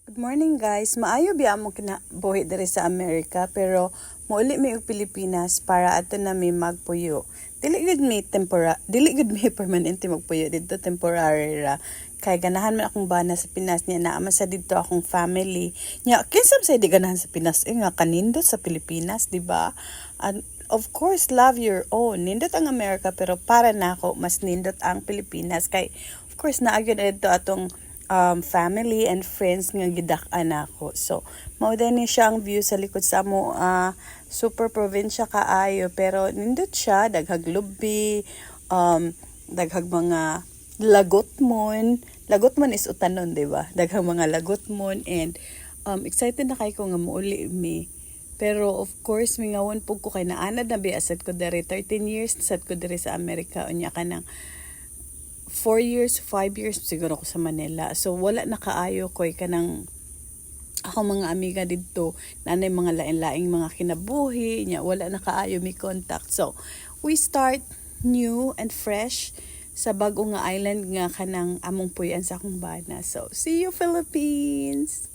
Good morning guys. Maayo biya mo kinabuhi diri sa Amerika pero mouli mi og Pilipinas para ato na mi magpuyo. Dili gud mi permanente magpuyo dito, temporary ra. Kay ganahan man akong bana sa Pinas niya, naa sa dito akong family. Nya kinsam say di ganahan sa Pinas nga kanindot sa Pilipinas, di ba? And of course, love your own. Nindot ang Amerika pero para nako mas nindot ang Pilipinas kay of course naagyo na dito atong family and friends nga gidak-an ako. So, mao din ni siya ang view sa likod sa mo, super probinsya kaayo pero nindot siya, daghag lubi, daghag mga lagotmon. Lagotmon is utanon, di ba? Daghag mga lagotmon and excited na kay ko nga muuli mi. Pero of course, mingawon pug ko kay naanad na biasad ko diri 13 years sad ko diri sa Amerika unya ka nang 4 years, 5 years siguro ako sa Manila. So wala na kaayo ko kanang ako mga amiga didto nanay mga lain-laing mga kinabuhi nya wala na kaayo mi contact. So we start new and fresh sa bag-o nga island nga kanang among puy-an sa akong bana. So see you Philippines.